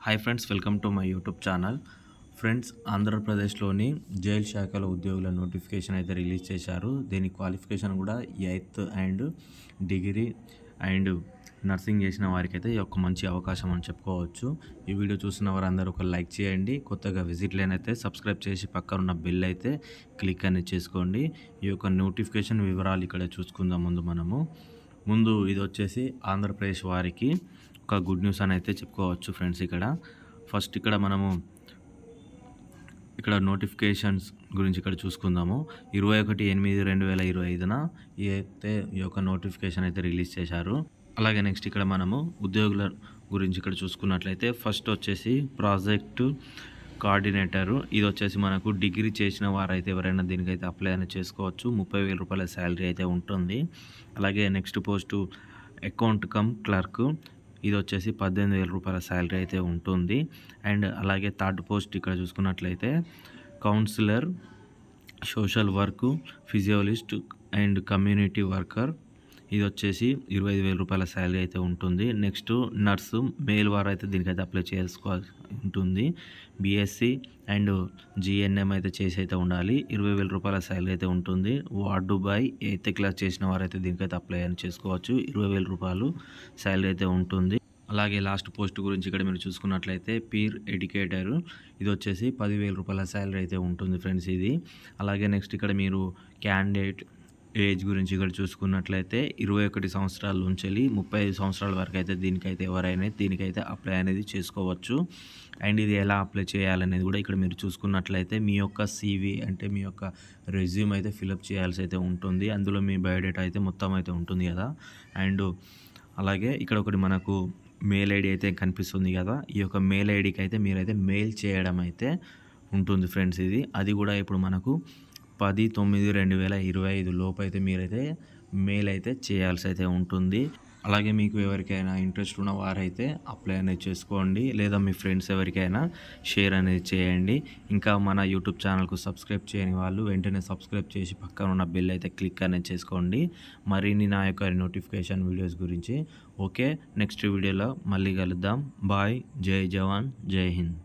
Hi friends, welcome to my YouTube channel. Friends, ఆంధ్రప్రదేశ్లోని jail శాఖల ఉద్యోగుల నోటిఫికేషన్ అయితే రిలీజ్ చేశారు. దీని క్వాలిఫికేషన్ కూడా 8th and degree and nursing చేసిన వారికైతే ఈ యొక్క మంచి అవకాశం అని చెప్పుకోవచ్చు. ఈ వీడియో చూసిన వారందరూ ఒక లైక్ చేయండి. కొత్తగా విజిట్ లేనైతే సబ్స్క్రైబ్ చేసి పక్కన ఉన్న బెల్ అయితే క్లిక్ అనేది చేసుకోండి. ఈ యొక్క నోటిఫికేషన్ వివరాలు ఇక్కడ చూసుకుందాం. ముందు ఇది వచ్చేసి ఆంధ్రప్రదేశ్ వారికి ఒక గుడ్ న్యూస్ అని అయితే చెప్పుకోవచ్చు ఫ్రెండ్స్. ఫస్ట్ మనము నోటిఫికేషన్స్ గురించి చూసుకుందాము. 21/8/2025 ఈ యొక్క నోటిఫికేషన్ అయితే రిలీజ్ చేశారు. అలాగే నెక్స్ట్ మనము ఉద్యోగుల గురించి చూసుకున్నట్లయితే ఫస్ట్ వచ్చేసి ప్రాజెక్టు కోఆర్డినేటరు. ఇది వచ్చేసి మనకు డిగ్రీ చేసిన వారైతే ఎవరైనా దీనికైతే అప్లై అనేది చేసుకోవచ్చు. 30,000 రూపాయల శాలరీ అయితే ఉంటుంది. అలాగే next post account cum clerk. ఇది వచ్చేసి 18,000 రూపాయల శాలరీ అయితే ఉంటుంది. అండ్ అలాగే థర్డ్ పోస్ట్ చూసుకున్నట్లయితే counsellor, social work, physiologist and community worker. ఇది వచ్చేసి 25,000 రూపాయల శాలరీ అయితే ఉంటుంది. నెక్స్ట్ నర్సు, మేల్ వారు అయితే దీనికైతే అప్లై చేసుకోవాల్సి ఉంటుంది. బీఎస్సీ అండ్ జిఎన్ఎం అయితే చేసి అయితే ఉండాలి. 20,000 రూపాయల శాలరీ అయితే ఉంటుంది. వార్డు బాయ్ 8th క్లాస్ చేసిన వారైతే దీనికైతే అప్లై అని చేసుకోవచ్చు. 20,000 రూపాయలు శాలరీ అయితే ఉంటుంది. అలాగే లాస్ట్ పోస్ట్ గురించి మీరు చూసుకున్నట్లయితే పీర్ ఎడ్యుకేటర్. ఇది వచ్చేసి 10,000 రూపాయల శాలరీ అయితే ఉంటుంది ఫ్రెండ్స్ ఇది. అలాగే నెక్స్ట్ మీరు క్యాండిడేట్ ఏజ్ గురించి చూసుకున్నట్లయితే 21 సంవత్సరాల నుంచి 35 సంవత్సరాల వరకు అయితే దీనికైతే అప్లై అనేది చేసుకోవచ్చు. అండ్ ఇది ఎలా అప్లై చేయాలనేది కూడా మీరు చూసుకున్నట్లయితే మీ యొక్క CV అంటే మీ యొక్క రెజ్యూమ్ అయితే ఫిలప్ చేయాల్సి అయితే ఉంటుంది. అందులో మీ బయోడేటా అయితే మొత్తం అయితే ఉంటుంది కదా. అండ్ అలాగే ఒకటి మనకు మెయిల్ ఐడి అయితే కనిపిస్తుంది కదా. ఈ యొక్క మెయిల్ ఐడికి అయితే మీరైతే మెయిల్ చేయడం అయితే ఉంటుంది ఫ్రెండ్స్ ఇది. అది కూడా ఇప్పుడు మనకు 10/9/2025 లోపు అయితే మీరైతే మెయిల్ అయితే చేయాల్సి అయితే ఉంటుంది. అలాగే మీకు ఎవరికైనా ఇంట్రెస్ట్ ఉన్న వారైతే అప్లై అనేది చేసుకోండి, లేదా మీ ఫ్రెండ్స్ ఎవరికైనా షేర్ అనేది చేయండి. ఇంకా మన యూట్యూబ్ ఛానల్కు సబ్స్క్రైబ్ చేయని వాళ్ళు వెంటనే సబ్స్క్రైబ్ చేసి పక్కన ఉన్న బెల్ అయితే క్లిక్ అనేది చేసుకోండి మరిన్ని నా యొక్క నోటిఫికేషన్ వీడియోస్ గురించి. ఓకే, నెక్స్ట్ వీడియోలో మళ్ళీ కలుద్దాం. బాయ్. జై జవాన్, జై హింద్.